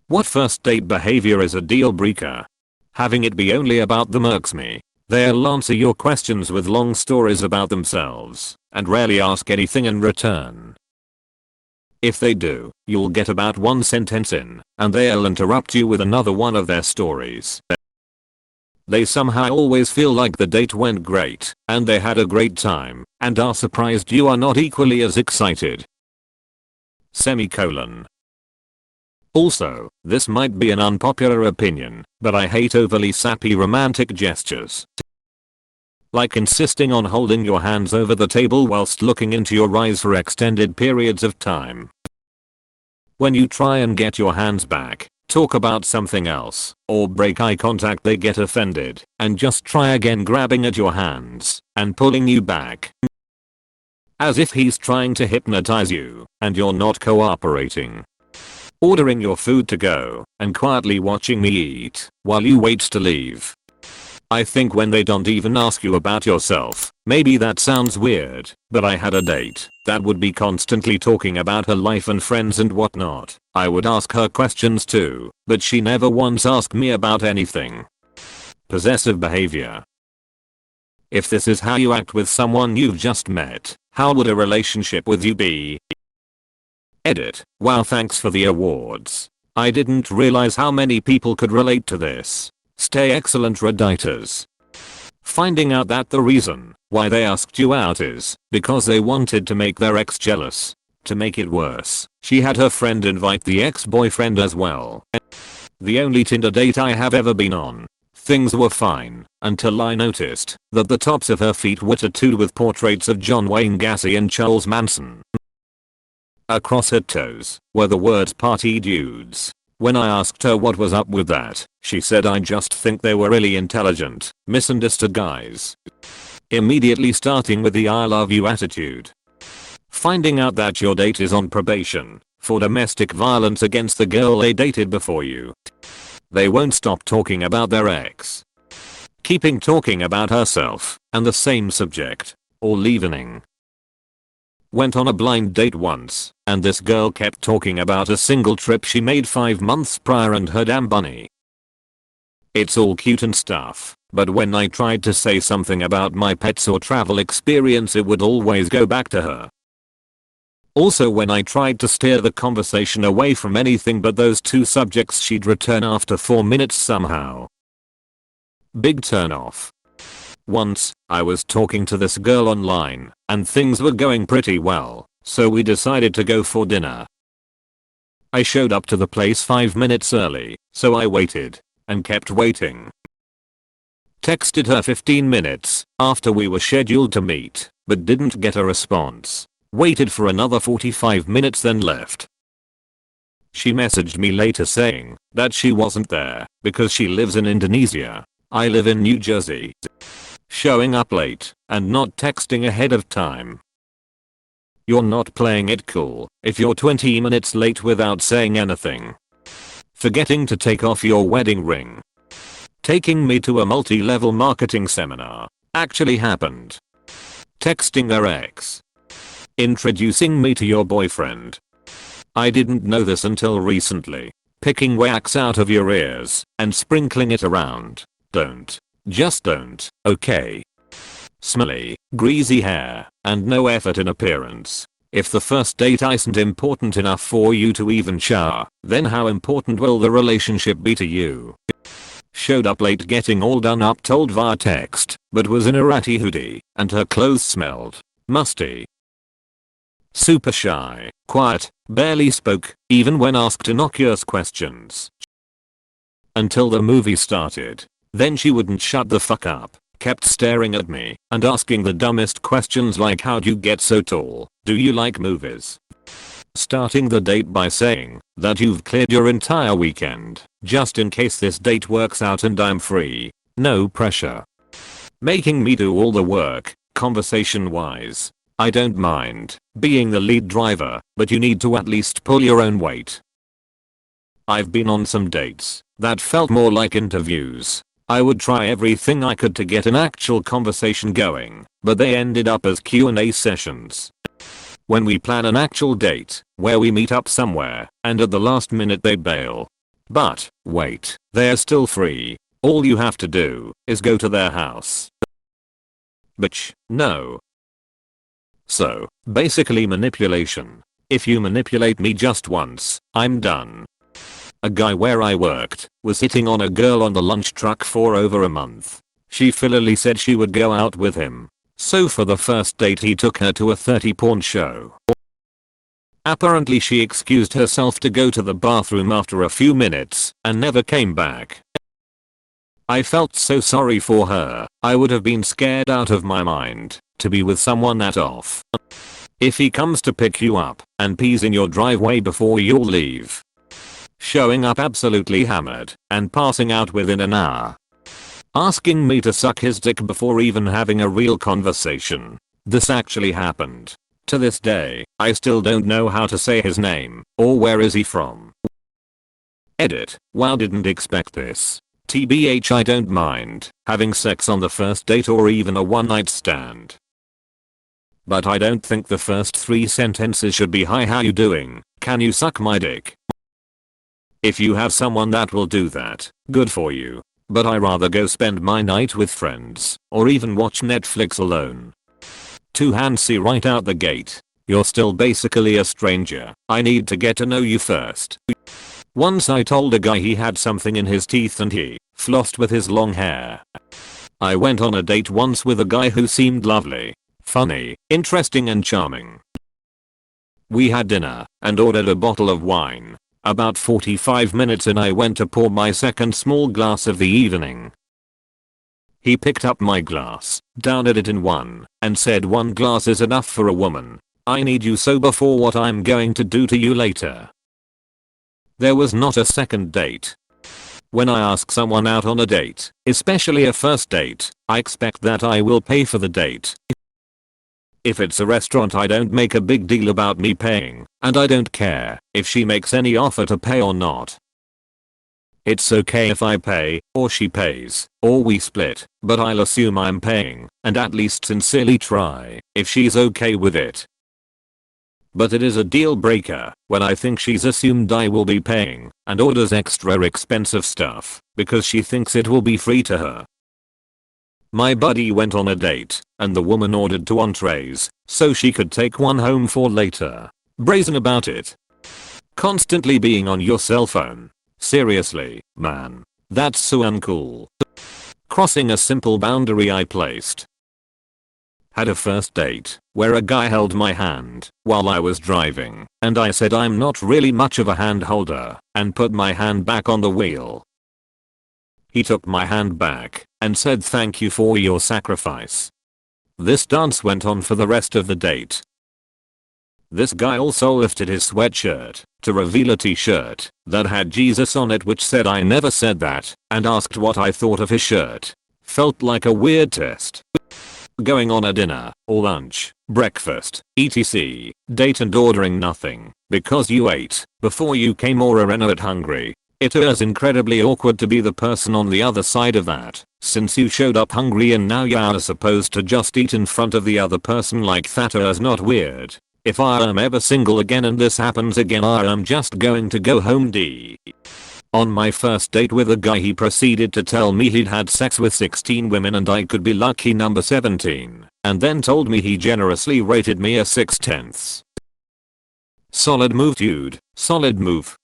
What first date behavior is a deal breaker? Having it be only about them irks me. They'll answer your questions with long stories about themselves and rarely ask anything in return. If they do, you'll get about one sentence in, and they'll interrupt you with another one of their stories. They somehow always feel like the date went great, and they had a great time, and are surprised you are not equally as excited. Semicolon. Also, this might be an unpopular opinion, but I hate overly sappy romantic gestures. Like insisting on holding your hands over the table whilst looking into your eyes for extended periods of time. When you try and get your hands back, talk about something else, or break eye contact, they get offended and just try again, grabbing at your hands and pulling you back. As if he's trying to hypnotize you and you're not cooperating. Ordering your food to go and quietly watching me eat while you wait to leave. I think when they don't even ask you about yourself, maybe that sounds weird, but I had a date that would be constantly talking about her life and friends and whatnot. I would ask her questions too, but she never once asked me about anything. Possessive behavior. If this is how you act with someone you've just met, how would a relationship with you be? Edit. Wow, thanks for the awards. I didn't realize how many people could relate to this. Stay excellent Redditors. Finding out that the reason why they asked you out is because they wanted to make their ex jealous. To make it worse, she had her friend invite the ex-boyfriend as well. The only Tinder date I have ever been on. Things were fine until I noticed that the tops of her feet were tattooed with portraits of John Wayne Gacy and Charles Manson. Across her toes were the words "party dudes." When I asked her what was up with that, she said, "I just think they were really intelligent, misunderstood guys." Immediately starting with the "I love you" attitude. Finding out that your date is on probation for domestic violence against the girl they dated before you. They won't stop talking about their ex. Keeping talking about herself and the same subject all evening. Went on a blind date once, and this girl kept talking about a single trip she made 5 months prior and her damn bunny. It's all cute and stuff, but when I tried to say something about my pets or travel experience, it would always go back to her. Also, when I tried to steer the conversation away from anything but those two subjects, she'd return after 4 minutes somehow. Big turn off. Once, I was talking to this girl online, and things were going pretty well, so we decided to go for dinner. I showed up to the place 5 minutes early, so I waited, and kept waiting. Texted her 15 minutes after we were scheduled to meet, but didn't get a response. Waited for another 45 minutes, then left. She messaged me later saying that she wasn't there because she lives in Indonesia. I live in New Jersey. Showing up late and not texting ahead of time. You're not playing it cool if you're 20 minutes late without saying anything. Forgetting to take off your wedding ring. Taking me to a multi-level marketing seminar actually happened. Texting their ex. Introducing me to your boyfriend. I didn't know this until recently. Picking wax out of your ears and sprinkling it around. Don't. Just don't, okay? Smelly, greasy hair, and no effort in appearance. If the first date isn't important enough for you to even shower, then how important will the relationship be to you? Showed up late, getting all done up, told via text, but was in a ratty hoodie, and her clothes smelled musty. Super shy, quiet, barely spoke, even when asked innocuous questions. Until the movie started. Then she wouldn't shut the fuck up, kept staring at me and asking the dumbest questions like, how'd you get so tall, do you like movies? Starting the date by saying that you've cleared your entire weekend, just in case this date works out and I'm free, no pressure. Making me do all the work, conversation wise. I don't mind being the lead driver, but you need to at least pull your own weight. I've been on some dates that felt more like interviews. I would try everything I could to get an actual conversation going, but they ended up as Q&A sessions. When we plan an actual date, where we meet up somewhere, and at the last minute they bail. But, wait, they're still free. All you have to do is go to their house. Bitch, no. So, basically manipulation. If you manipulate me just once, I'm done. A guy where I worked was hitting on a girl on the lunch truck for over a month. She fillily said she would go out with him. So for the first date he took her to a 30 porn show. Apparently she excused herself to go to the bathroom after a few minutes and never came back. I felt so sorry for her. I would have been scared out of my mind to be with someone that off. If he comes to pick you up and pees in your driveway before you'll leave. Showing up absolutely hammered and passing out within an hour. Asking me to suck his dick before even having a real conversation. This actually happened. To this day, I still don't know how to say his name or where is he from. Edit. Wow, didn't expect this. TBH, I don't mind having sex on the first date or even a one night stand. But I don't think the first 3 sentences should be hi, how you doing, can you suck my dick? If you have someone that will do that, good for you. But I rather go spend my night with friends or even watch Netflix alone. Too handsy right out the gate. You're still basically a stranger. I need to get to know you first. Once I told a guy he had something in his teeth and he flossed with his long hair. I went on a date once with a guy who seemed lovely, funny, interesting and charming. We had dinner and ordered a bottle of wine. About 45 minutes in I went to pour my second small glass of the evening. He picked up my glass, downed it in one, and said 1 glass is enough for a woman. I need you sober for what I'm going to do to you later. There was not a second date. When I ask someone out on a date, especially a first date, I expect that I will pay for the date. If it's a restaurant I don't make a big deal about me paying, and I don't care if she makes any offer to pay or not. It's okay if I pay, or she pays, or we split, but I'll assume I'm paying, and at least sincerely try, if she's okay with it. But it is a deal breaker when I think she's assumed I will be paying, and orders extra expensive stuff, because she thinks it will be free to her. My buddy went on a date, and the woman ordered 2 entrees, so she could take one home for later. Brazen about it. Constantly being on your cell phone. Seriously, man. That's so uncool. Crossing a simple boundary I placed. Had a first date, where a guy held my hand, while I was driving, and I said I'm not really much of a hand holder, and put my hand back on the wheel. He took my hand back and said thank you for your sacrifice. This dance went on for the rest of the date. This guy also lifted his sweatshirt to reveal a t-shirt that had Jesus on it which said I never said that, and asked what I thought of his shirt. Felt like a weird test. Going on a dinner, or lunch, breakfast, etc. date and ordering nothing because you ate before you came or are not hungry. It is incredibly awkward to be the person on the other side of that, since you showed up hungry and now you're supposed to just eat in front of the other person like that is not weird. If I am ever single again and this happens again I am just going to go home D. On my first date with a guy he proceeded to tell me he'd had sex with 16 women and I could be lucky number 17, and then told me he generously rated me a 6/10. Solid move dude, solid move.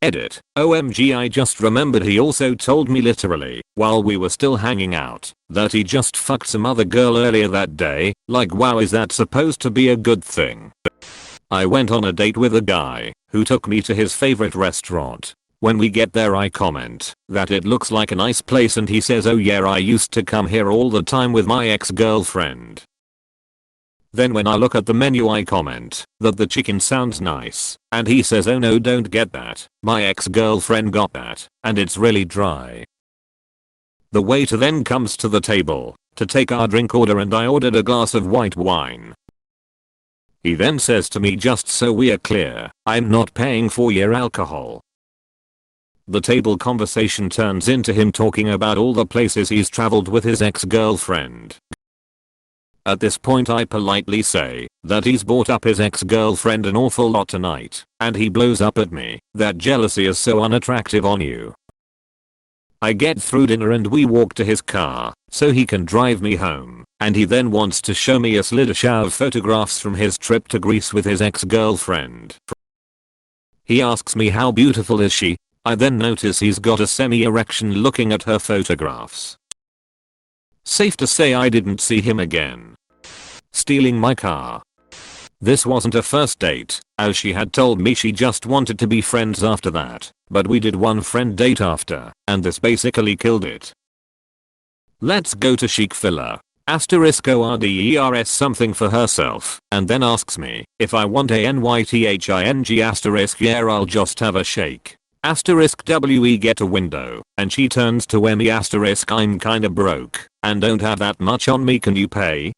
Edit. OMG, I just remembered he also told me literally, while we were still hanging out, that he just fucked some other girl earlier that day. Like wow, is that supposed to be a good thing? I went on a date with a guy who took me to his favorite restaurant. When we get there I comment that it looks like a nice place and he says oh yeah, I used to come here all the time with my ex-girlfriend. Then when I look at the menu I comment that the chicken sounds nice, and he says oh no, don't get that, my ex-girlfriend got that, and it's really dry. The waiter then comes to the table to take our drink order and I ordered a glass of white wine. He then says to me, just so we are clear, I'm not paying for your alcohol. The table conversation turns into him talking about all the places he's traveled with his ex-girlfriend. At this point I politely say that he's brought up his ex-girlfriend an awful lot tonight, and he blows up at me that jealousy is so unattractive on you. I get through dinner and we walk to his car so he can drive me home, and he then wants to show me a slideshow of photographs from his trip to Greece with his ex-girlfriend. He asks me how beautiful is she. I then notice he's got a semi-erection looking at her photographs. Safe to say I didn't see him again. Stealing my car. This wasn't a first date, as she had told me she just wanted to be friends after that, but we did one friend date after, and this basically killed it. Let's go to chic filler. *orders something for herself, and then asks me if I want a nything *, yeah, I'll just have a shake. *we get a window, and she turns to me *, I'm kinda broke and don't have that much on me, can you pay?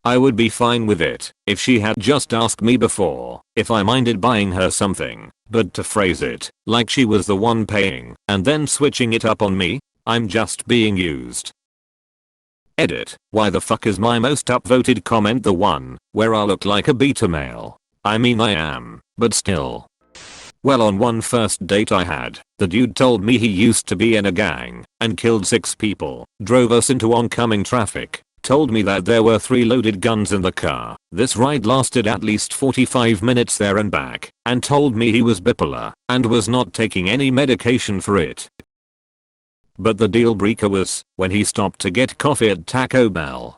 I would be fine with it if she had just asked me before if I minded buying her something, but to phrase it like she was the one paying and then switching it up on me, I'm just being used. Edit. Why the fuck is my most upvoted comment the one where I look like a beta male? I mean I am, but still. Well, on one first date I had, the dude told me he used to be in a gang and killed 6 people, drove us into oncoming traffic, told me that there were 3 loaded guns in the car. This ride lasted at least 45 minutes there and back, and told me he was bipolar and was not taking any medication for it. But the deal breaker was when he stopped to get coffee at Taco Bell